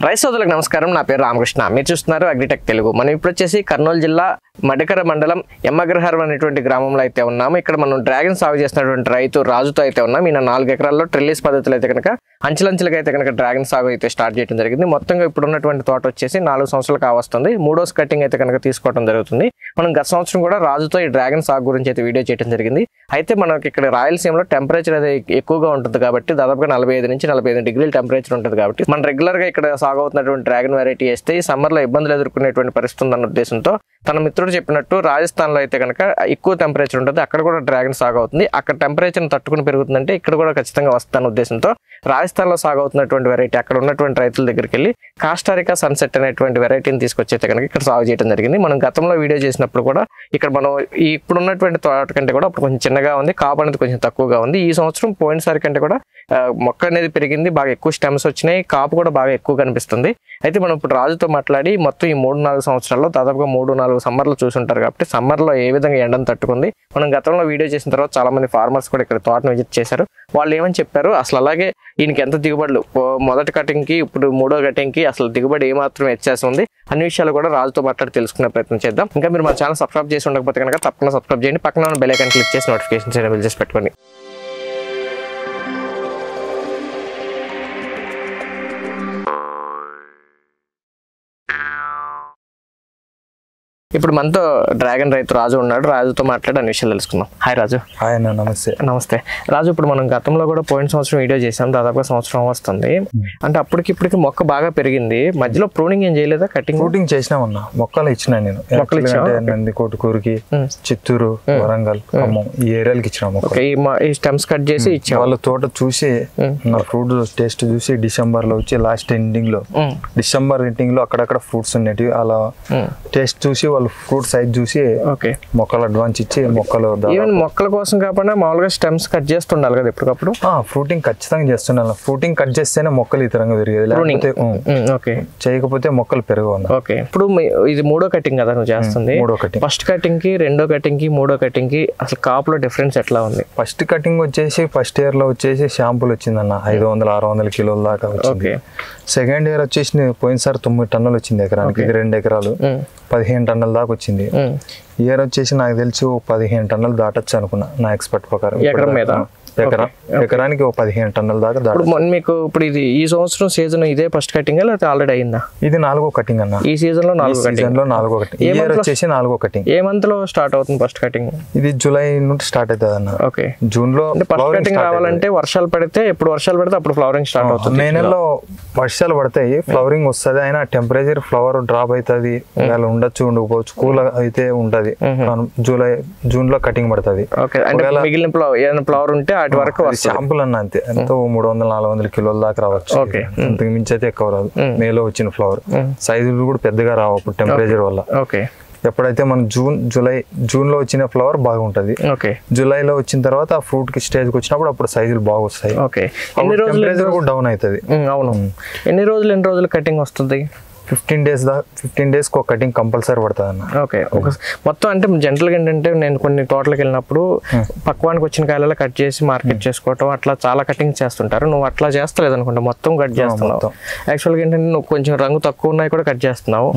Rice సోదరులకు నమస్కారం. నా పేరు రామకృష్ణ. మీరు చూస్తున్నారు అగ్రిటెక్ తెలుగు. మనం ఇప్పుడు వచ్చేసి కర్నూలు జిల్లా మడికర మండలం ఎమ్మగ్రహారం అనేటువంటి గ్రామంలో అయితే ఉన్నాము. ఇక్కడ మనం డ్రాగన్ సాగు చేసినటువంటి రైతు రాజుతో అయితే ఉన్నాం. ఈయన 4 ఎకరాల్లో ట్రెల్లిస్ పద్ధతులు అయితే కనుక అంచెలంచెలుగా అయితే కనుక డ్రాగన్ సాగు అయితే స్టార్ట్ చేయడం జరిగింది. మొత్తంగా ఇప్పుడు ఉన్నటువంటి తోట వచ్చేసి 4 సంవత్సరాలు కావస్తుంది. 3వ కటింగ్ అయితే కనుక తీసుకోవడం జరుగుతుంది. మనం గత సంవత్సరం కూడా రాజుతో ఈ డ్రాగన్ సాగు గురించి అయితే వీడియో చేయడం జరిగింది. అయితే మనకి ఇక్కడ రాయలసీమలో టెంపరేచర్ అనేది ఎక్కువగా ఉంటుంది కాబట్టి దాదాపుగా 45 నుంచి 45 డిగ్రీల టెంపరేచర్ ఉంటుంది కాబట్టి మనం రెగ్యులర్గా ఇక్కడ సాగు అవుతున్నటువంటి డ్రాగన్ వెరైటీ వేస్తే ఈ సమ్మర్లో ఇబ్బందులు ఎదుర్కొనేటువంటి పరిస్థితి ఉందన్న ఉద్దేశంతో తన మిత్రుడు చెప్పినట్టు రాజస్థాన్లో అయితే కనుక ఎక్కువ టెంపరేచర్ ఉంటుంది, అక్కడ కూడా డ్రాగన్ సాగు అవుతుంది. అక్కడ టెంపరేచర్ని తట్టుకుని పెరుగుతుందంటే ఇక్కడ కూడా ఖచ్చితంగా వస్తుందన్న ఉద్దేశంతో రాజస్థాన్లో సాగు అవుతున్నటువంటి వెరైటీ అక్కడ ఉన్నటువంటి రైతుల దగ్గరికి వెళ్ళి కాస్టారికా సన్సెట్ అనేటువంటి వెరైటీని తీసుకొచ్చైతే కనుక ఇక్కడ సాగు చేయడం జరిగింది. మనం గతంలో వీడియో చేసినప్పుడు కూడా ఇక్కడ మనం ఇప్పుడు ఉన్నటువంటి తోట కంటే కూడా అప్పుడు కొంచెం చిన్నగా ఉంది, కాపు అనేది కొంచెం తక్కువగా ఉంది. ఈ సంవత్సరం పోయినసారి కంటే కూడా మొక్క అనేది పెరిగింది, బాగా ఎక్కువ స్టెమ్స్ వచ్చినాయి, కాపు కూడా బాగా ఎక్కువ కనిపిస్తుంది. అయితే మనం ఇప్పుడు రాజుతో మాట్లాడి మొత్తం ఈ 3-4 సంవత్సరాల్లో దాదాపుగా 3-4 సమ్మర్లు చూసుంటారు కాబట్టి సమ్మర్లో ఏ విధంగా ఎండను తట్టుకుంది. మనం గతంలో వీడియో చేసిన తర్వాత చాలా మంది ఫార్మర్స్ కూడా ఇక్కడ తోటను విజిట్ చేశారు. వాళ్ళు ఏమని చెప్పారు, అసలు అలాగే ఈయనకి ఎంత దిగుబడులు మొదటి కటింగ్కి ఇప్పుడు 3వ కటింగ్కి అసలు దిగుబడి ఏమాత్రం వ్యత్యాసం ఉంది అన్ని విషయాలు కూడా రాజుతో మాట్లాడి తెలుసుకునే ప్రయత్నం చేద్దాం. ఇంకా మీరు మన ఛానల్ సబ్స్క్రైబ్ చేసి ఉండకపోతే కనుక తప్పకుండా సబ్స్క్రైబ్ చేయండి. పక్కన ఉన్న బెల్ ఐకాన్ క్లిక్ చేసి నోటిఫికేషన్స్ ఎనేబుల్ చేసి పెట్టుకోండి. ఇప్పుడు మనతో డ్రాగన్ రైతు రాజు ఉన్నాడు. రాజుతో మాట్లాడి అన్ని విషయాలు తెలుసుకుందాం. హాయ్ రాజు. హాయ్ అన్న. నమస్తే. నమస్తే రాజు. ఇప్పుడు మనం గతంలో కూడా పోయిన సంవత్సరం వీడియో చేసాం, దాదాపుగా సంవత్సరం వస్తుంది. అంటే ఇప్పటికి మొక్క బాగా పెరిగింది. మధ్యలో ప్రూనింగ్ ఏం చేయలేదా? కటింగ్ చేసినామన్నా, మొక్కలు ఇచ్చినా నేను. నందికోటకూరుకి, చిత్తూరు, వరంగల్, ఖమ్మం ఈ ఏరియాలకి ఇచ్చిన ఈ స్టెమ్స్ కట్ చేసి ఇచ్చాం. వాళ్ళ తోట చూసి నా ఫ్రూట్ టేస్ట్ చూసి డిసెంబర్ లో వచ్చి లాస్ట్ ఎండింగ్ లో డిసెంబర్ ఎండింగ్ లో అక్కడక్కడ ఫ్రూట్స్ ఉన్నట్టు అలా టేస్ట్ చూసి ఫ్రూట్ సైజ్ చూసి మొక్కలు అడ్వాన్స్ ఇచ్చి మొక్కల కోసం కాకుండా మామూలుగా స్టెమ్స్ కట్ చేస్తుండాలి కదా ఎప్పటికప్పుడు. ఫ్రూటింగ్ ఖచ్చితంగా చేస్తుండాలి. ఫ్రూటింగ్ కట్ చేస్తేనే మొక్కలు ఈ తరంగా పెరిగేది, చేయకపోతే మొక్కలు పెరగవు. ఓకే. ఇప్పుడు ఇది 3వ కటింగ్ కదా నువ్వు చేస్తుంది? 3వ కటింగ్. ఫస్ట్ కటింగ్ కి, 2వ కటింగ్ కి, 3వ కటింగ్ కి అసలు కాపులో డిఫరెన్స్ ఎట్లా ఉంది? ఫస్ట్ కటింగ్ వచ్చేసి ఫస్ట్ ఇయర్ లో వచ్చేసి షాంపుల్ వచ్చిందన్న 500-600 కిలోల దాకా వచ్చింది. సెకండ్ ఇయర్ వచ్చేసి పోయినసారి 9 టన్నులు వచ్చింది ఎకరానికి. 2 ఎకరాలు 15 టన్నుల దాకా వచ్చింది. ఇయర్ వచ్చేసి నాకు తెలిసి 15 టన్నులు దాటొచ్చు అనుకున్నా నా ఎక్స్పర్ట్ ప్రకారం. ఎకరానికి 15 టన్నుల దాకా దాటొచ్చు. మీకు ఇప్పుడు ఇది ఈ సంవత్సరం సీజన్ ఇదే ఫస్ట్ కటింగ్ లేకపోతే ఆల్రెడీ అయిందా? ఇది 4వ కటింగ్ అన్న. ఈ సీజన్ లో 4వ కటింగ్. ఇయర్ వచ్చేసి 4వ కటింగ్. ఏ మంత్ లో స్టార్ట్ అవుతుంది ఫస్ట్ కటింగ్? ఇది జూలై నుండి స్టార్ట్ అవుతుంది అన్న. ఓకే. జూన్ లో ఫస్ట్ కటింగ్ రావాలంటే వర్షాలు పడితే అప్పుడు ఫ్లవరింగ్ స్టార్ట్ అవుతుంది. మే నెలలో వర్షాలు పడతాయి, ఫ్లవరింగ్ వస్తుంది. అయినా టెంపరేచర్ ఫ్లవర్ డ్రాప్ అవుతుంది, ఉండొచ్చు ఉండకపోవచ్చు, కూల్ అయితే ఉంటది. జూన్ లో కటింగ్ పడుతుంది. మిగిలిన ఫ్లవర్ ఉంటే వాటి వరకు శాంపుల్ అన్న అంతే. ఎంతో 300-400 కిలోల దాకా రావచ్చు, అంతకు మించి అయితే ఎక్కువ రాదు. మేలో వచ్చిన ఫ్లవర్ సైజులు కూడా పెద్దగా రావు అప్పుడు టెంపరేచర్ వల్ల. ఎప్పుడైతే మనం జూన్ లో వచ్చిన ఫ్లవర్ బాగుంటది. జూలైలో వచ్చిన తర్వాత ఆ ఫ్రూట్ కి స్టేజ్ కి వచ్చినప్పుడు అప్పుడు సైజులు బాగా వస్తాయి. టెంపరేచర్ కూడా డౌన్ అవుతుంది. అవును. ఎన్ని రోజులు కటింగ్ వస్తుంది? 15 days ఒక కటింగ్ కంపల్సరీ పడుతుంది అన్న. ఓకే. మొత్తం అంటే జనరల్గా ఏంటంటే నేను కొన్ని తోటలకు వెళ్ళినప్పుడు పక్వానికి వచ్చిన కాయలలో కట్ చేసి మార్కెట్ చేసుకోవటం అట్లా చాలా కటింగ్ చేస్తుంటారు. నువ్వు అట్లా చేస్తలేదు అనుకుంటా, మొత్తం కట్ చేస్తున్నావు. యాక్చువల్గా ఏంటంటే నువ్వు కొంచెం రంగు తక్కువ ఉన్నాయి కూడా కట్ చేస్తున్నావు.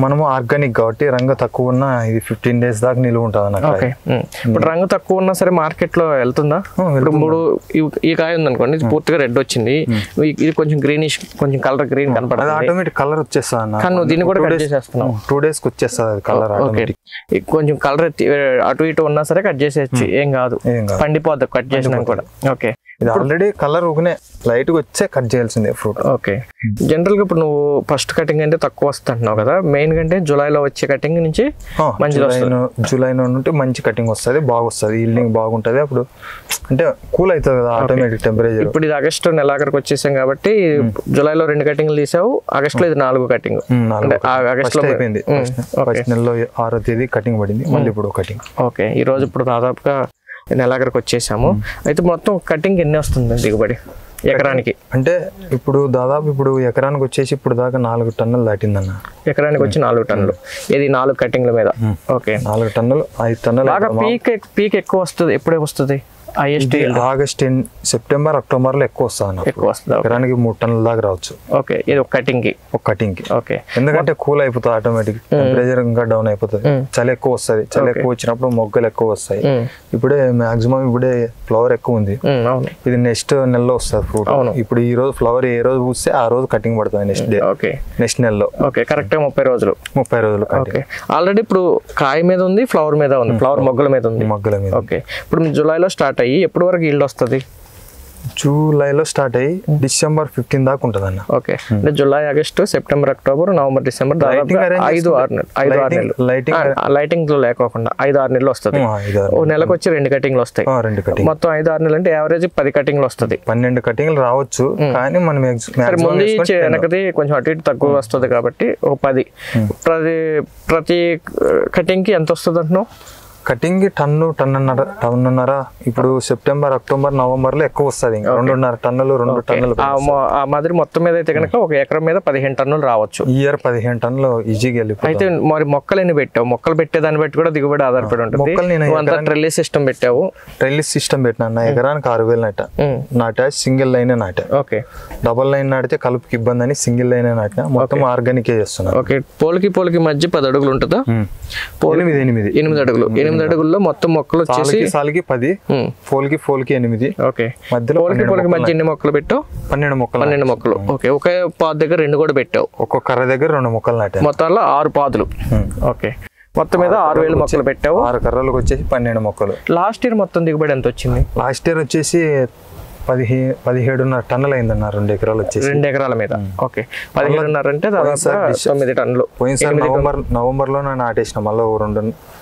మనము ఆర్గానిక్ కాబట్టి రంగు తక్కువ ఉన్నా ఇది 15 days దాకా నిలువ ఉంటుంది అన్న. ఓకే. ఇప్పుడు రంగు తక్కువ ఉన్నా సరే మార్కెట్ లో వెళ్తుందా? ఇప్పుడు ఈ కాయ ఉంది అనుకోండి, ఇది పూర్తిగా రెడ్ వచ్చింది, ఇది కొంచెం గ్రీనిష్, కొంచెం కలర్ గ్రీన్ కనపడుతుంది, కలర్ వచ్చేస్తా. దీన్ని కూడా కట్ చేసేస్తున్నావు. 2 days కి వచ్చేస్తుంది కలర్. కొంచెం కలర్ అటు ఇటు ఉన్నా సరే కట్ చేసేయచ్చు, ఏం కాదు, పండిపోద్ది కట్ చేసినా కూడా. ఓకే. ఇది ఆల్రెడీ కలర్ ఊకనే లైట్ గా వచ్చే కట్ చేయాల్సిందే ఫ్రూట్. ఓకే. జనరల్ గా ఇప్పుడు నువ్వు ఫస్ట్ కటింగ్ అంటే తక్కువ వస్తుంది అంటున్నావు కదా, మెయిన్ కంటే జూలైలో వచ్చే కటింగ్ నుంచి జూలై నుండి మంచి కటింగ్ వస్తుంది, బాగా వస్తుంది, ఈల్డింగ్ బాగుంటది. అప్పుడు అంటే కూల్ అవుతుంది కదా ఆటోమేటిక్ టెంపరేచర్. ఇప్పుడు ఇది ఆగస్టు నెలాఖరికి వచ్చేసాం కాబట్టి జూలైలో 2 కటింగ్లు తీసావు, ఆగస్ట్ లో ఇది 4వ కటింగ్. ఆగస్ట్ లో అయిపోయింది. ఫస్ట్ నెలలో 6వ తేదీ కటింగ్ పడింది, మళ్ళీ ఇప్పుడు కటింగ్. ఓకే. ఈ రోజు ఇప్పుడు దాదాపుగా నెలాఖరికి వచ్చేసాము. అయితే మొత్తం కటింగ్ ఎన్ని వస్తుంది దిగుబడి ఎకరానికి? అంటే ఇప్పుడు దాదాపు ఎకరానికి వచ్చేసి ఇప్పుడు దాకా 4 టన్నులు దాటిందన్న. ఎకరానికి వచ్చి 4 టన్నులు. ఇది 4 కటింగ్ల మీద. ఓకే. 4 టన్నులు 5 టన్నులు. బాగా పీక్ ఎక్కువ వస్తుంది ఎప్పుడే వస్తుంది? హైయెస్ట్ ఆగస్ట్ సెప్టెంబర్ అక్టోబర్ లో ఎక్కువ వస్తుంది అన్న. ఎక్కువ వస్తుంది. ఎకరానికి 3 టన్నుల దాకా రావచ్చు. ఓకే, ఇది ఒక కటింగ్ కి. ఓకే, ఎందుకంటే కూల్ అయిపోతుంది ఆటోమేటిక్, టెంపరేచర్ ఇంకా డౌన్ అయిపోతుంది, చలి ఎక్కువ వస్తుంది. చలి ఎక్కువ వచ్చినప్పుడు మొగ్గలు ఎక్కువ వస్తాయి. ఇప్పుడే మాక్సిమం ఇప్పుడే ఫ్లవర్ ఎక్కువ ఉంది. ఇది నెక్స్ట్ నెలలో వస్తుంది ఫ్రూట్. ఇప్పుడు ఈ రోజు ఫ్లవర్ ఏ రోజు పూస్తే ఆ రోజు కటింగ్ పడుతుంది నెక్స్ట్ డే. నెక్స్ట్ నెలలో. ఓకే, కరెక్ట్ గా 30 రోజులు. 30 రోజులు. ఓకే, ఆల్రెడీ ఇప్పుడు కాయ మీద ఉంది, ఫ్లవర్ మీద ఉంది, ఫ్లవర్ మొగ్గల మీద ఉంది. మొగ్గల మీద. ఓకే, ఇప్పుడు జూలైలో స్టార్ట్ అయ్యి ఎప్పటి వరకు ఈల్డ్ వస్తుంది? జూలైలో స్టార్ట్ అయ్యి డిసెంబర్ 15 దాకా ఉంటుంది అన్న. ఓకే, అంటే July, August, September, October, November, December, దాదాపు 5-6 నెలలు. లైటింగ్ లో లేకోకుండా 5-6 నెలలు వస్తుంది. ఓ నెలకు వచ్చి 2 కటింగ్లు వస్తాయి. మొత్తం 5-6 నెలలు అంటే యావరేజ్ 10 కటింగ్లు వస్తుంది. 12 కటింగ్లు రావచ్చు, కానీ మనం ముందు వెనకది కొంచెం అటు ఇటు తక్కువ వస్తుంది కాబట్టి ఒక 10. ప్రతి కటింగ్ కి ఎంత వస్తుంది అంటున్నావు? కటింగ్ టన్నున్నర. ఇప్పుడు సెప్టెంబర్, అక్టోబర్, నవంబర్ లో ఎక్కువ వస్తుంది. 2.5 టన్నులు 2 టన్నులు ఆ మాదిరి మొత్తం మీద అయితే కనుక ఒక ఎకరం మీద 15 టన్నులు రావచ్చు. ఇయర్ 15 టన్నులు ఈజీగా వెళ్ళిపోయి. అయితే మరి మొక్కలు ఎన్ని పెట్టావు? మొక్కలు పెట్టేదాన్ని బట్టి కూడా దిగుబడి ఆధారపడి ఉంటుంది. ట్రెల్లిస్ సిస్టమ్ పెట్టావు? ట్రెల్లిస్ సిస్టమ్ పెట్టినా ఎకరానికి 6,000 నాటా. సింగిల్ లైన్ నాటా. ఓకే, డబల్ లైన్ నాటితే కలుపుకి ఇబ్బంది అని సింగిల్ లైన్ నాటినా. మొత్తం ఆర్గానిక్ చేస్తున్నా. ఓకే, పోలికి మధ్య 10 అడుగులు ఉంటుందా? 8 అడుగులు. 8 అడుగుల్లో మొత్తం మొక్కలు వచ్చేసి సాలికి 10, ఫోల్కి 8. ఓకే, మధ్యలో పోలికి మధ్య ఎన్ని మొక్కలు పెట్టావు? 12 మొక్కలు. ఓకే, ఒకే పాదు దగ్గర 2 కూడా పెట్టావు. ఒక్కొక్క కర్ర దగ్గర 2 మొక్కలు నాటావు. మొత్తంలో 6 పాదులు. ఓకే, మొత్తం మీద 6,000 మొక్కలు పెట్టావు. 6 కర్రలకు వచ్చేసి 12 మొక్కలు. లాస్ట్ ఇయర్ మొత్తం దిగుబడి ఎంత వచ్చింది? లాస్ట్ ఇయర్ వచ్చేసి 17.5 టన్నులు అయిందన్న. 2 ఎకరాలు వచ్చేసి 2 ఎకరాల మీద. ఓకే, 17.5 అంటే దాదాపు 9 టన్నులు. పోయినసారి నవంబర్ లో నాటేసిన, మళ్ళీ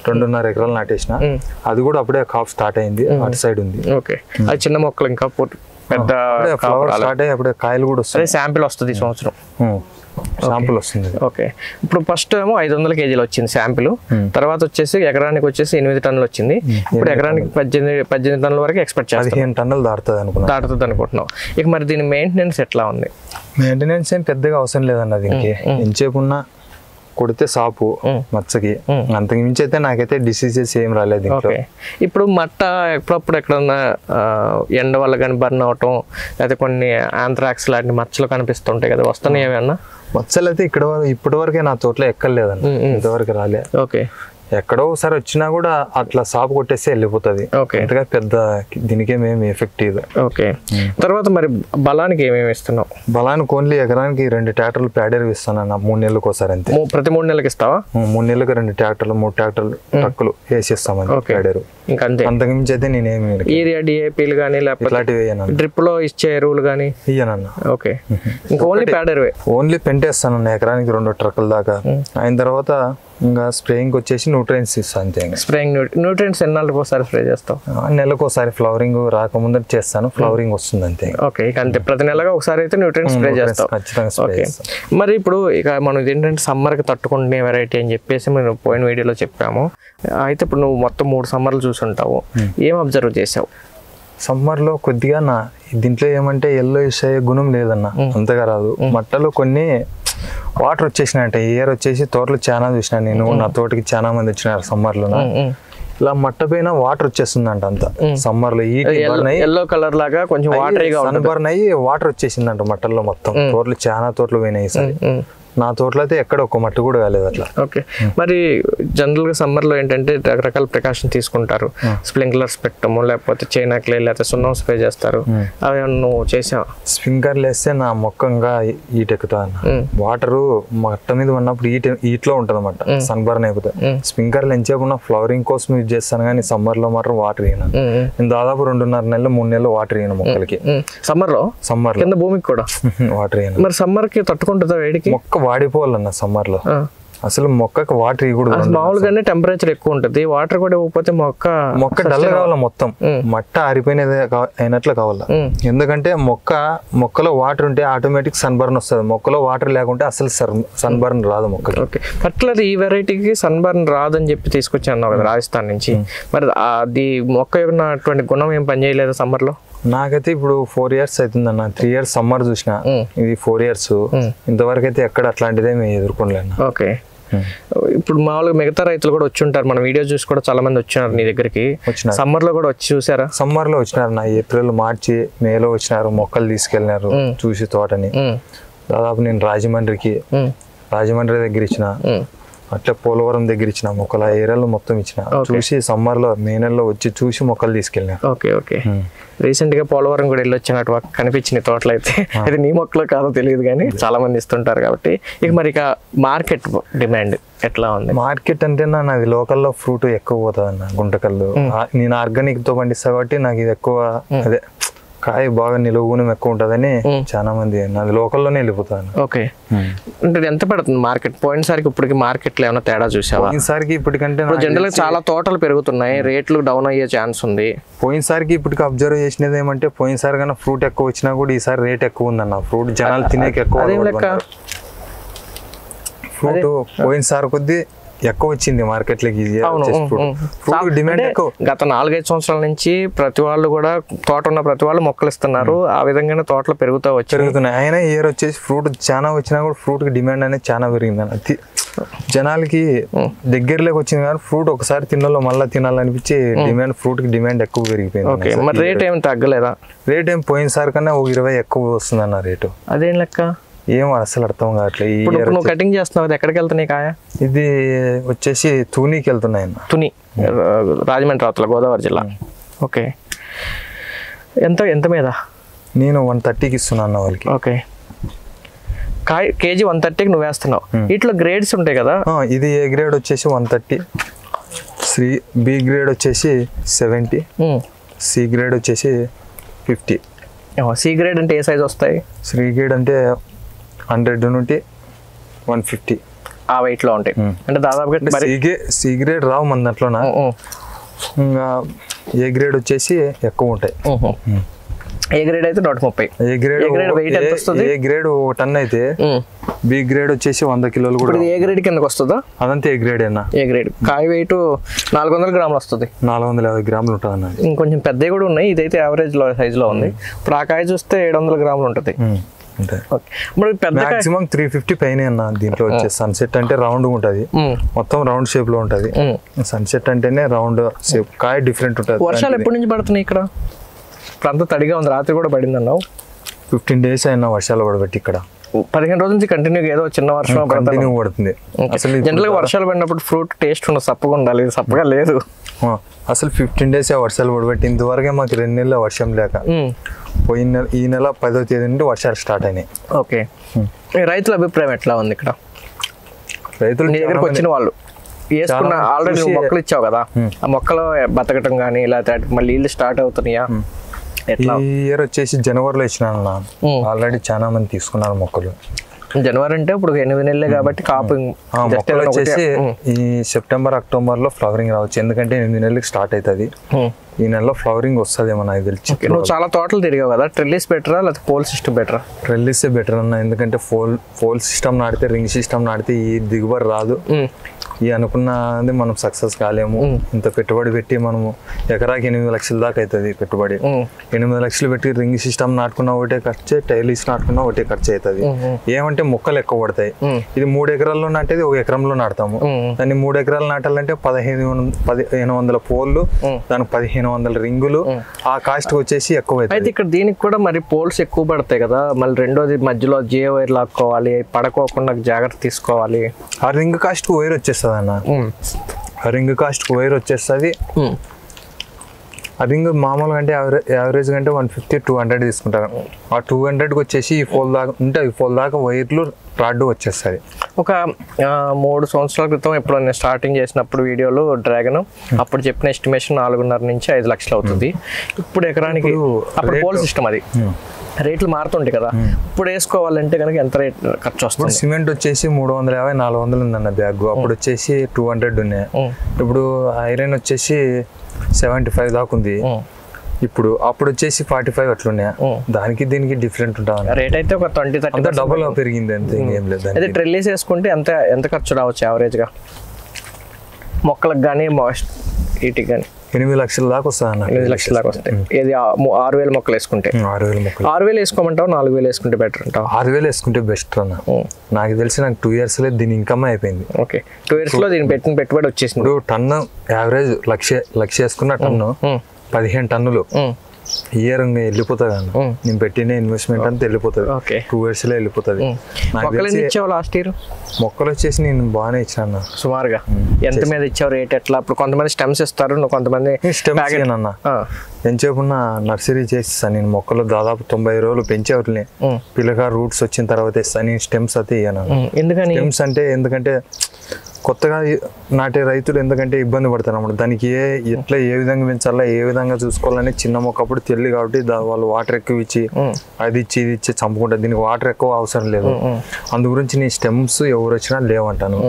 2.5 ఎకరాలు నాటేసిన. అది కూడా అప్పుడే కాప్ స్టార్ట్ అయింది, అటు సైడ్ ఉంది. ఓకే, అది చిన్న మొక్కలు ఇంకా పెద్ద ఫ్లవర్ స్టార్ట్ అయ్యి అప్పుడే కాయలు కూడా వస్తాయి. శాంపిల్ వస్తుంది ఈ సంవత్సరం. శాంపుల్ వస్తుంది. ఓకే, ఇప్పుడు ఫస్ట్ ఏమో 500 కేజీలు వచ్చింది శాంపిల్. తర్వాత వచ్చేసి ఎకరానికి వచ్చేసి 8 టన్నులు వచ్చింది. ఇప్పుడు ఎకరానికి 18 టన్నుల వరకు ఎక్స్పెక్ట్ చేస్తాం. 15 టన్నులు దాటుతుంది అనుకుంటున్నాం. ఇక మరి దీని మెయింటెనెన్స్ ఎట్లా ఉంది? మెయింటెనెన్స్ ఏం పెద్దగా అవసరం లేదన్న. దీనికి ఎంచేపున్నా కొడితే సాపు మచ్చకి, అంతకు మించి అయితే నాకైతే డిసీజెస్ ఏం రాలేదు. ఇప్పుడు మట్ట ఎప్పుడప్పుడు ఎక్కడన్నా ఎండ వల్ల కానీ బర్న్ అవటం, లేదా కొన్ని ఆంథ్రాక్స్ లాంటి మచ్చలు కనిపిస్తుంటాయి కదా, వస్తున్నాయి ఏమన్నా? మచ్చలు అయితే ఇప్పటి వరకే నా తోటలో ఎక్కలేదన్న, ఇంతవరకు రాలే. ఓకే, ఎక్కడో ఒకసారి వచ్చినా కూడా అట్లా సాపు కొట్టేస్తే వెళ్ళిపోతుంది. అంతగా పెద్ద దీనికేమేమి ఎఫెక్ట్ ఇది. ఓకే, తర్వాత మరి బలానికి ఏమేమి ఇస్తున్నావు? బలానికి ఓన్లీ ఎకరానికి 2 ట్రాక్టర్లు ప్యాడర్ ఇస్తానన్న. 3 నెలలకు ఒకసారి అంతే. ప్రతి 3 నెలలకు ఇస్తావా? 3 నెలలకు 2 ట్రాక్టర్లు 3 ట్రాక్టర్లు ట్రక్కులు వేసిస్తామని ప్యాడర్. ఇంకంతే, అంతకు మించి అయితే నేనేమి యూరియా, డిఏపీలు కానీ లేకపోతే డ్రిప్ లో ఇచ్చే ఎరువులు కానీ ఇయ్యనన్న. ఓకే, ఇంకా ఓన్లీ ప్యాడర్? ఓన్లీ పెంటేస్తానన్న ఎకరానికి 2 ట్రక్కుల దాకా. అయిన తర్వాత ఇంకా స్ప్రేయింగ్ వచ్చేసి న్యూట్రియన్స్ ఇస్తాను అంతే. స్ప్రేయింగ్ న్యూట్రియన్స్ ఎన్నాళ్ళకి ఒకసారి స్ప్రే చేస్తావు? నెలకు ఒకసారి. ఫ్లవరింగ్ రాకముందు చేస్తాను, ఫ్లవరింగ్ వస్తుంది అంతే. ఓకే, ఇక అంతే. ప్రతి నెలగా ఒకసారి అయితే న్యూట్రియన్స్ స్ప్రే చేస్తావు. ఖచ్చితంగా. ఓకే, మరి ఇప్పుడు ఇక మనం ఏంటంటే సమ్మర్కి తట్టుకునే వెరైటీ అని చెప్పేసి మనం పోయిన వీడియోలో చెప్పాము. అయితే ఇప్పుడు నువ్వు మొత్తం 3 సమ్మర్లు చూసుంటావు. ఏం అబ్జర్వ్ చేసావు? సమ్మర్లో కొద్దిగా దీంట్లో ఏమంటే ఎల్లో అయ్యే గుణం లేదన్న, అంతగా రాదు. మట్టలో కొన్ని వాటర్ వచ్చేసినాయంట. ఇయర్ వచ్చేసి తోటలు చాలా చూసినా నేను. నా తోటకి చాలా మంది వచ్చినారు సమ్మర్లో. ఇలా మట్ట పైన వాటర్ వచ్చేస్తుందంట అంత సమ్మర్ లో. ఎల్లో కలర్ లాగా కొంచెం వాటర్ బర్న్ అయ్యి వాటర్ వచ్చేసిందంట మట్టల్లో మొత్తం. తోటలు చాలా తోటలు పోయినాయి సార్. నా తోటలో అయితే ఎక్కడ ఒక్క మట్టి కూడా కాలేదు అట్లా. ఓకే, మరి జనరల్ గా సమ్మర్ లో ఏంటంటే రకరకాల ప్రికాషన్ తీసుకుంటారు. స్ప్రింక్లర్స్ పెట్టము, లేకపోతే చైనా క్లే, లేకపోతే సున్నం స్ప్రే చేస్తారు. అవి నువ్వు చేసావు? స్ప్రింక్లర్లు వేస్తే నా మొక్కంగా హీట్ ఎక్కుతా. వాటర్ మట్ట మీద ఉన్నప్పుడు హీట్ లో ఉంటది అన్నమాట, సన్ బర్న్ అయిపోతుంది. స్ప్రింక్లర్లు ఎంచేపున్నా ఫ్లవరింగ్ కోసం యూజ్ చేస్తాను, కానీ సమ్మర్ లో మాత్రం వాటర్ ఇయ్యను. నేను దాదాపు 2.5 నెలలు 3 నెలలు వాటర్ ఇయ్యను మొక్కలకి. సమ్మర్ లో కింద భూమికి కూడా వాటర్ ఇయ్యను. మరి సమ్మర్ కి తట్టుకుంటుందా వేడికి? మొక్క వాడిపోవాలన్న సమ్మర్ లో. అసలు మొక్కకు వాటర్ ఇవ్వకూడదు. మామూలుగానే టెంపరేచర్ ఎక్కువ ఉంటుంది, వాటర్ కూడా ఇవ్వకపోతే మొక్క డల్ కావాలా, మొత్తం మట్ట ఆరిపోయినది అయినట్లు కావాలా. ఎందుకంటే మొక్కలో వాటర్ ఉంటే ఆటోమేటిక్ సన్ బర్న్ వస్తుంది. మొక్కలో వాటర్ లేకుంటే అసలు సన్ బర్న్ రాదు మొక్కకి. ఓకే, పర్టికులర్ ఈ వెరైటీకి సన్ బర్న్ రాదని చెప్పి తీసుకొచ్చి అన్నావు కదా రాజస్థాన్ నుంచి. మరి అది మొక్క ఉన్నటువంటి గుణం ఏం పని చేయలేదు సమ్మర్ లో? నాకైతే ఇప్పుడు 4 years అవుతుందన్న. 3 years సమ్మర్ చూసిన, ఇది 4 years. ఇంతవరకు అయితే ఎక్కడ అట్లాంటిదే మేము ఎదుర్కొనలేను. ఓకే, ఇప్పుడు మామూలుగా మిగతా రైతులు కూడా వచ్చి ఉంటారు, మన వీడియో చూసి కూడా చాలా మంది వచ్చినారు నీ దగ్గరికి. సమ్మర్ లో కూడా వచ్చి చూసారా? సమ్మర్ లో వచ్చినారు నా, ఏప్రిల్ మార్చి మేలో వచ్చినారు, మొక్కలు తీసుకెళ్ళినారు చూసి తోటని. దాదాపు నేను రాజమండ్రి దగ్గర ఇచ్చిన, అట్లా పోలవరం దగ్గర ఇచ్చిన మొక్కలు, ఆ ఏరియాలో మొత్తం ఇచ్చిన. చూసి సమ్మర్ లో మే నెలలో వచ్చి చూసి మొక్కలు తీసుకెళ్ళినారు. ఓకే రీసెంట్ గా పోలవరం కూడా వెళ్ళొచ్చినట్టు కనిపించింది తోటలు అయితే. అది నీ మొక్కలో కాదో తెలియదు కానీ చాలా మంది ఇస్తుంటారు కాబట్టి. మరి మార్కెట్ డిమాండ్ ఎట్లా ఉంది? మార్కెట్ అంటే నాది లోకల్లో ఫ్రూట్ ఎక్కువ పోతుంది అన్న, గుంటకల్లు. నేను ఆర్గానిక్ తో పండిస్తా కాబట్టి నాకు ఇది ఎక్కువ, అదే కాయ బాగా నిలువ గుణం ఎక్కువ ఉంటదని చాలా మంది నాది లోకల్లోనే వెళ్ళిపోతాను. ఓకే, అంటే ఎంత పడుతుంది మార్కెట్? పోయినసారికి ఇప్పటికి మార్కెట్ లో ఏమైనా తేడా చూసావా? పోయినసారికి ఇప్పటికంటే జనరల్ గా చాలా తోటలు పెరుగుతున్నాయి, రేట్లు డౌన్ అయ్యే ఛాన్స్ ఉంది. పోయినసారికి ఇప్పటికి అబ్జర్వ్ చేసినది ఏమంటే, పోయినసారి కన్నా ఫ్రూట్ ఎక్కువ వచ్చినా కూడా ఈసారి రేట్ ఎక్కువ ఉందన్న. ఫ్రూట్ జనాలు తినేకి ఎక్కువ, ఫ్రూట్ పోయినసారి కొద్ది ఎక్కువ వచ్చింది మార్కెట్ లోకి. డిమాండ్ ఎక్కువ. గత 4-5 సంవత్సరాల నుంచి ప్రతి వాళ్ళు కూడా తోట ఉన్న ప్రతి వాళ్ళు మొక్కలు ఇస్తున్నారు, ఆ విధంగానే తోటలు పెరుగుతున్నాయి. అయినా ఇయర్ వచ్చేసి ఫ్రూట్ చాలా వచ్చినా కూడా ఫ్రూట్ కి డిమాండ్ అనేది చాలా పెరిగింది అన్న. జనాలకి దగ్గరలోకి వచ్చింది కానీ ఫ్రూట్ ఒకసారి తినాలో మళ్ళీ తినాలనిపించి డిమాండ్, ఫ్రూట్ కి డిమాండ్ ఎక్కువ పెరిగిపోయింది. మరి రేట్ ఏమి తగ్గలేదా? రేట్ ఏం పోయినసారి కన్నా 20 ఎక్కువ వస్తుంది అన్న రేటు. అదేం లెక్క? ఏం అసలు అర్థం కావట్లేదు. నువ్వు కటింగ్ చేస్తున్నావు, ఎక్కడికి వెళ్తున్నాయి కాయ? ఇది వచ్చేసి తునికి వెళ్తున్నాయి అన్న. తుని, రాజమండ్రి అవతల, గోదావరి జిల్లా. ఓకే, ఎంత మీద? నేను 130కి ఇస్తున్నాను వాళ్ళకి. ఓకే, కాయ కేజీ 130కి నువ్వు వేస్తున్నావు. వీటిలో గ్రేడ్స్ ఉంటాయి కదా? ఇది ఏ గ్రేడ్ వచ్చేసి 130, బి గ్రేడ్ వచ్చేసి 70, సి గ్రేడ్ వచ్చేసి 50. సి గ్రేడ్ అంటే ఏ సైజ్ వస్తాయి? సి గ్రేడ్ అంటే 100 నుండి 150 ఆ వెయిట్ లో ఉంటాయి. అంటే దాదాపుగా సి గ్రేడ్ రావు మన దాంట్లోనా. ఇంకా ఏ గ్రేడ్ వచ్చేసి ఎక్కువ ఉంటాయి. ఏ గ్రేడ్ అయితే 130. ఏ గ్రేడ్ వెయిట్ ఎంత వస్తుంది? ఏ గ్రేడ్ 1 టన్ అయితే బి గ్రేడ్ వచ్చేసి 100 కిలోలు కూడా. ఏ గ్రేడ్ కిందకి వస్తుందా? అదంతా ఏ గ్రేడ్ అన్న. ఏ గ్రేడ్ కాయ వెయిట్ 400 గ్రాములు వస్తుంది. 450 గ్రాములు ఉంటుంది అన్న. ఇంకొంచెం పెద్దవి కూడా ఉన్నాయి, ఇదైతే యావరేజ్ లో సైజ్ లో ఉంది. ఇప్పుడు ఆ కాయ చూస్తే 700 గ్రాములు ఉంటుంది. మాక్సిమం 350 పైన అన్న. దీంట్లో వచ్చే సన్సెట్ అంటే రౌండ్ ఉంటది, మొత్తం రౌండ్ షేప్ లో ఉంటది. సన్సెట్ అంటేనే రౌండ్ షేప్, కాయ డిఫరెంట్ ఉంటది. వర్షాలు ఎప్పటి నుంచి పడుతున్నాయి ఇక్కడ? అంతా తడిగా ఉంది, రాత్రి కూడా పడింది అన్నావు. 15 days అయినా వర్షాలు పడబట్టి ఇక్కడ. 15 రోజుల నుంచి కంటిన్యూ ఏదో చిన్న వర్షం పడుతుంది. అసలు జనరల్ గా వర్షాలు పడినప్పుడు ఫ్రూట్ టేస్ట్ ఉన్న సప్పగా ఉండాలి, సప్పగా లేదు అసలు. 15 days వర్షాలు పడబట్టి ఇంతవరకే మాకు 2 నెలల వర్షం లేక, ఈ నెల 10వ తేదీ నుండి వర్షాలు స్టార్ట్ అయినాయి. ఓకే, రైతుల అభిప్రాయం ఎట్లా ఉంది ఇక్కడ? రైతులు నీ దగ్గరకు వచ్చిన వాళ్ళు వేసుకున్న ఆల్రెడీ మొక్కలు ఇచ్చావు కదా, ఆ మొక్కలు బతకటం కానీ ఇలా మళ్ళీ ఇల్లు స్టార్ట్ అవుతున్నాయా? ఈ ఇయర్ వచ్చేసి జనవరిలో ఇచ్చినాను, ఆల్రెడీ చాలా మంది తీసుకున్నారు మొక్కలు. జనవరి అంటే ఇప్పుడు 8 నెలలే కాబట్టి కాపు వచ్చేసి ఈ సెప్టెంబర్ అక్టోబర్ లో ఫ్లవరింగ్ రావచ్చు, ఎందుకంటే 8 నెలలకి స్టార్ట్ అవుతుంది. ఈ నెలలో ఫ్లవరింగ్ వస్తుందేమో నాకు తెలిసి. నువ్వు చాలా తోటలు తిరిగావు కదా, ట్రెల్లిస్ బెటరా లేకపోతే పోల్ సిస్టమ్ బెటరా? ట్రెల్లిసే బెటర్ అన్న, ఎందుకంటే పోల్ సిస్టమ్ నాటితే, రింగ్ సిస్టమ్ నాటితే ఈ దిగుబడి రాదు. ఈ అనుకున్నది మనం సక్సెస్ కాలేము. ఇంత పెట్టుబడి పెట్టి మనము ఎకరాకి 8 లక్షల దాకా అవుతుంది పెట్టుబడి. 8 లక్షలు పెట్టి రింగ్ సిస్టమ్ నాటుకున్న ఒకటే ఖర్చు, టైలీస్ నాటుకున్న ఒకటే ఖర్చు అవుతుంది. ఏమంటే మొక్కలు ఎక్కువ పడతాయి. ఇది 3 ఎకరాల్లో నాటేది 1 ఎకరంలో నాటుతాము. దాన్ని 3 ఎకరాలు నాటాలంటే 1500 పోల్లు, దానికి 1500 రింగులు, ఆ కాస్ట్ వచ్చేసి ఎక్కువ అవుతుంది. అయితే ఇక్కడ దీనికి కూడా మరి పోల్స్ ఎక్కువ పడతాయి కదా, మళ్ళీ రెండోది మధ్యలో జే వైర్ లాక్కోవాలి, పడకోకుండా జాగ్రత్త తీసుకోవాలి. ఆ రింగ్ కాస్ట్ వైర్ వచ్చేస్తుంది అన్న, రింగ్ కాస్ట్ వైర్ వచ్చేస్తుంది. ఆ రింగ్ మామూలుగా అంటే యావరేజ్ కంటే 150-200 తీసుకుంటారు. ఆ 200కి వచ్చేసి ఈ ఫోల్ దాకా ఉంటే, ఈ ఫోల్ దాకా వైర్లు రాడ్ వచ్చేస్తుంది. ఒక 3 సంవత్సరాల క్రితం ఎప్పుడు నేను స్టార్టింగ్ చేసినప్పుడు వీడియోలో డ్రాగన్ అప్పుడు చెప్పిన ఎస్టిమేషన్ 4.5 నుంచి 5 లక్షలు అవుతుంది. ఇప్పుడు ఎకరానికి అప్పుడు పోల్ సిస్టమ్, అది రేట్లు మారుతుంటాయి కదా, ఇప్పుడు వేసుకోవాలంటే కనుక ఎంత రేట్ ఖర్చు వస్తుంది? సిమెంట్ వచ్చేసి 350-400 ఉందన్న బ్యాగ్, అప్పుడు వచ్చేసి 200 ఉన్నాయి. ఇప్పుడు ఐరన్ వచ్చేసి 75 దాకా ఉంది ఇప్పుడు, అప్పుడు వచ్చేసి 45 అట్లున్నాయి. దానికి దీనికి డిఫరెంట్ ఉంటుంది. రేట్ అయితే ఒక 20-30 డబుల్ పెరిగింది అంతే, ఏం లేదు. అయితే ట్రెల్లీస్ వేసుకుంటే ఎంత ఖర్చు రావచ్చు యావరేజ్ గా మొక్కలకు కానీ వీటికి కానీ? 8 లక్షల దాకా వస్తుంది అన్న. 8 లక్షల దాకా వస్తాయి. ఏది 6,000 మొక్కలు వేసుకుంటే? 6,000 మొక్కలు. 6,000 వేసుకోమంటావు, 4,000 వేసుకుంటే బెటర్ అంటావు? 6,000 వేసుకుంటే బెస్ట్ అన్న. నాకు తెలిసి నాకు 2 years దీని ఇన్కమ్ అయిపోయింది. ఓకే, 2 years లో దీని పెట్టిన పెట్టుబడి వచ్చేసింది. ఇప్పుడు టన్ను యావరేజ్ లక్ష వేసుకున్న టన్ను 15 టన్నులు ఇయర్ వెళ్ళిపోతుంది అన్న. నేను పెట్టిన ఇన్వెస్ట్మెంట్ అంతా వెళ్ళిపోతుంది. 2 years లో వెళ్ళిపోతుంది. లాస్ట్ ఇయర్ మొక్కలు వచ్చేసి నేను బాగానే ఇచ్చాను సుమారుగా. ఎంత మీద ఇచ్చావు, రేట్ ఎట్లా? ఇప్పుడు కొంతమంది స్టెమ్స్ ఇస్తారు, కొంతమంది స్టెమ్స్ అన్న. ఎంచేపున్న నర్సరీ చేస్తాను నేను. మొక్కలు దాదాపు 90 రోజులు పెంచే వాటిని పిల్లగా రూట్స్ వచ్చిన తర్వాత ఇస్తాను నేను. స్టెమ్స్ అయితే ఇయ్యాను. ఎందుకని? స్టెమ్స్ అంటే ఎందుకంటే కొత్తగా నాటే రైతులు ఎందుకంటే ఇబ్బంది పడతారు అన్నమాట. దానికి ఎట్లా ఏ విధంగా పెంచాలా, ఏ విధంగా చూసుకోవాలని చిన్న మొక్కప్పుడు తెలియదు కాబట్టి వాళ్ళు వాటర్ ఎక్కువ ఇచ్చి అది ఇచ్చి ఇది ఇచ్చి చంపుకుంటారు. దీనికి వాటర్ ఎక్కువ అవసరం లేదు. అందు గురించి నీ స్టెమ్స్ ఎవరు వచ్చినా లేవంటాను,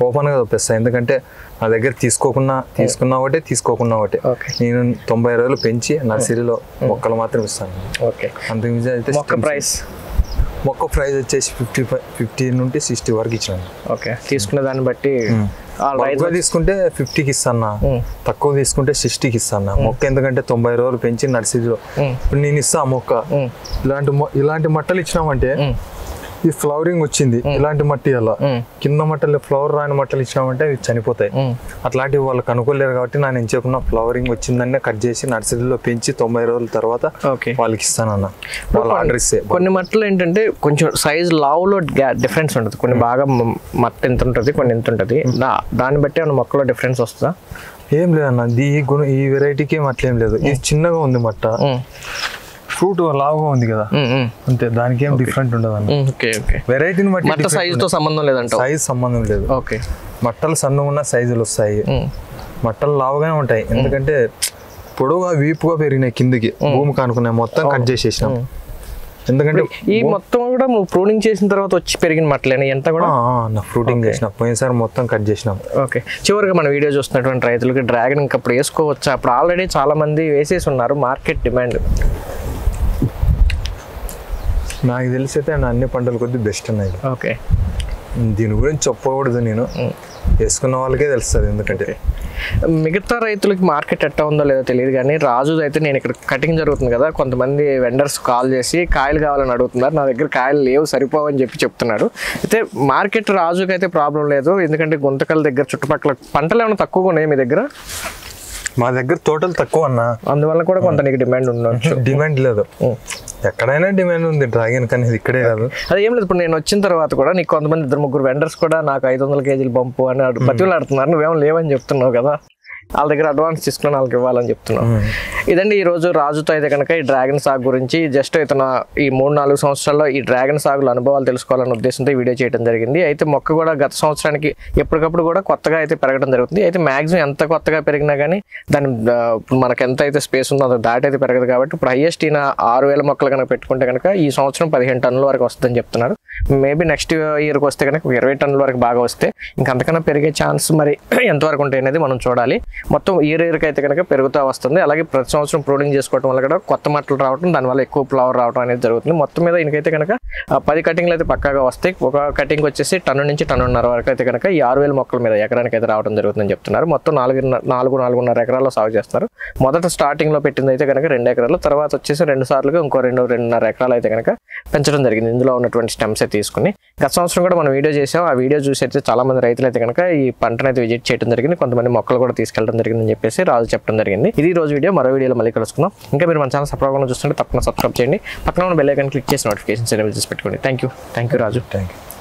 ఓపెన్ గా చూపిస్తాను. ఎందుకంటే నా దగ్గర తీసుకున్నా ఒకటే తీసుకోకున్నా ఒకటే. నేను 90 రోజులు పెంచి నర్సరీలో మొక్కలు మాత్రం ఇస్తాను. అంతకు అయితే మొక్క ప్రైస్ వచ్చేసి 50 నుండి 60 వరకు ఇచ్చాను. ఓకే, తీసుకున్న దాన్ని బట్టి తీసుకుంటే 50కి ఇస్తాను, తక్కువ తీసుకుంటే 60కి ఇస్తాను మొక్క. ఎందుకంటే 90 రోజులు పెంచి నర్సరీలో ఇప్పుడు నేను ఇస్తా మొక్క. ఇలాంటి మట్టలు ఇచ్చినామంటే ఈ ఫ్లవరింగ్ వచ్చింది, ఇలాంటి మట్టి అలా కింద మట్టలు ఫ్లవర్ రాని మట్టలు ఇచ్చినామంటే అవి చనిపోతాయి. అట్లాంటివి వాళ్ళకి అనుకోలేరు కాబట్టి నేను చెప్పిన ఫ్లవరింగ్ వచ్చిందనే కట్ చేసి నర్సరీలో పెంచి 90 రోజుల తర్వాత వాళ్ళకి ఇస్తానన్న. వాళ్ళు ఆర్డర్ ఇస్తే కొన్ని మట్టలు ఏంటంటే కొంచెం సైజ్ లావులో డిఫరెన్స్ ఉంటుంది. కొన్ని బాగా మట్ట ఎంత ఉంటుంది, కొన్ని ఎంత ఉంటుంది. దాన్ని బట్టి ఏమన్నా మొక్కలో డిఫరెన్స్ వస్తుందా? ఏం లేదన్న, ఈ వెరైటీకి ఏం అట్లేం లేదు. ఇది చిన్నగా ఉంది మట్ట, ఫ్రూట్ లావుగా ఉంది కదా అంతే, దానికి ఏం డిఫరెంట్ ఉండదు అన్న. వెరైటీని బట్టి సైజ్ తో సంబంధం లేదంట. సైజ్ సంబంధం లేదు. మట్టలు సన్నగా ఉన్న సైజులు వస్తాయి, మట్టలు లావుగానే ఉంటాయి. ఎందుకంటే పొడవుగా వీపుగా పెరిగినాయి కిందికి భూమి కానుకున్నాయి, మొత్తం కట్ చేసేసినాం. ఎందుకంటే ఈ మొత్తం కూడా నువ్వు ప్రూనింగ్ చేసిన తర్వాత వచ్చి పెరిగిన మట్టలేనా ఎంత కూడా? ఫ్రూటింగ్ చేసిన పోయినసారి మొత్తం కట్ చేసినాం. ఓకే, చివరిగా మన వీడియో చూస్తున్నటువంటి రైతులకి డ్రాగన్ ఇంకా అప్పుడు వేసుకోవచ్చా? అప్పుడు ఆల్రెడీ చాలా మంది వేసేసి ఉన్నారు, మార్కెట్ డిమాండ్. నాకు తెలిసి అయితే అన్ని పంటల కొద్ది బెస్ట్ ఉన్నాయి. ఓకే, దీని గురించి చెప్పకూడదు, నేను వేసుకున్న వాళ్ళకే తెలుస్తుంది. ఎందుకంటే మిగతా రైతులకి మార్కెట్ ఎట్టా ఉందో లేదో తెలియదు కానీ రాజు అయితే నేను ఇక్కడ కటింగ్ జరుగుతుంది కదా, కొంతమంది వెండర్స్ కాల్ చేసి కాయలు కావాలని అడుగుతున్నారు. నా దగ్గర కాయలు లేవు, సరిపోవని చెప్తున్నాడు. అయితే మార్కెట్ రాజుకి అయితే ప్రాబ్లం లేదు, ఎందుకంటే గుంతకల దగ్గర చుట్టుపక్కల పంటలు ఏమైనా తక్కువగా ఉన్నాయి మీ దగ్గర? మా దగ్గర తోటలు తక్కువ అన్న, అందువల్ల కూడా కొంత నీకు డిమాండ్ ఉండొచ్చు. డిమాండ్ లేదు, ఎక్కడైనా డిమాండ్ ఉంది డ్రాగన్ కానీ ఇక్కడే కాదు. అది ఏం లేదు, ఇప్పుడు నేను వచ్చిన తర్వాత కూడా నీకు కొంతమంది 2-3 వెండర్స్ కూడా నాకు 500 కేజీలు పంపు అని బతిలాడుతున్నారు. నువ్వేమో లేవని చెప్తున్నావు కదా, వాళ్ళ దగ్గర అడ్వాన్స్ తీసుకుని వాళ్ళకి ఇవ్వాలని చెప్తున్నాం. ఇదండి ఈరోజు రాజుతో అయితే కనుక ఈ డ్రాగన్ సాగు గురించి జస్ట్ ఇతను ఈ 3-4 సంవత్సరాల్లో ఈ డ్రాగన్ సాగుల అనుభవాలు తెలుసుకోవాలనే ఉద్దేశంతో ఈ వీడియో చేయడం జరిగింది. అయితే మొక్క కూడా గత సంవత్సరానికి ఎప్పటికప్పుడు కూడా కొత్తగా అయితే పెరగడం జరుగుతుంది. అయితే మ్యాక్సిమం ఎంత కొత్తగా పెరిగినా కానీ దాని మనకు ఎంత అయితే స్పేస్ ఉందో అంత దాటి అయితే పెరగదు. కాబట్టి ఇప్పుడు హైయెస్ట్ ఈయన 6,000 మొక్కలు కనుక పెట్టుకుంటే కనుక ఈ సంవత్సరం 15 టన్నుల వరకు వస్తుందని చెప్తున్నారు. మేబీ నెక్స్ట్ ఇయర్కి వస్తే కనుక 20 టన్నుల వరకు బాగా వస్తే ఇంకంతకన్నా పెరిగే ఛాన్స్ మరి ఎంతవరకు ఉంటాయి అనేది మనం చూడాలి. మొత్తం ఇయర్కి అయితే కనుక పెరుగుతూ వస్తుంది. అలాగే ప్రతి సంవత్సరం ప్రూనింగ్ చేసుకోవడం వల్ల కూడా కొత్త మట్టలు రావడం, దానివల్ల ఎక్కువ ఫ్లవర్ రావడం అనేది జరుగుతుంది. మొత్తం మీద ఈయనకైతే కనుక 10 కటింగ్లు అయితే పక్కాగా వస్తాయి. ఒక కటింగ్ వచ్చేసి 1 టన్ను నుంచి 1.5 టన్నుల వరకు అయితే కనుక ఈ 6,000 మొక్కల మీద ఎకరానికి అయితే రావడం జరుగుతుందని చెప్తున్నారు. మొత్తం 4.5 ఎకరాల్లో సాగు చేస్తున్నారు. మొదట స్టార్టింగ్ లో పెట్టింది అయితే కనుక 2 ఎకరాలు, తర్వాత వచ్చేసి 2 సార్లుగా ఇంకో 2.5 ఎకరాలు అయితే కనుక పెంచడం జరిగింది. ఇందులో ఉన్నటువంటి స్టెమ్స్ తీసుకుని గత సంవత్సరం కూడా మనం వీడియో చేసాం. ఆ వీడియో చూసి అయితే చాలా మంది రైతులు అయితే కనుక ఈ పంటను అయితే విజిట్ చేయడం జరిగింది. కొంతమంది మొక్కలు కూడా తీసుకెళ్ళడం జరిగిందని చెప్పేసి రాజు చెప్పడం జరిగింది. ఇది రోజు వీడియో, మరో వీడియోలో మళ్ళీ కలుసుకుందాం. ఇంకా మీరు మన ఛానల్ సబ్స్క్రైబ్ చూస్తుంటే తప్పకుండా సబ్స్క్రైబ్ చేయండి. పక్కన ఉన్న బెల్ ఐకాన్ క్లిక్ చేసి నోటిఫికేషన్స్ ఎనేబుల్ చేసి పెట్టుకోండి. Thank you Raju. Thank you.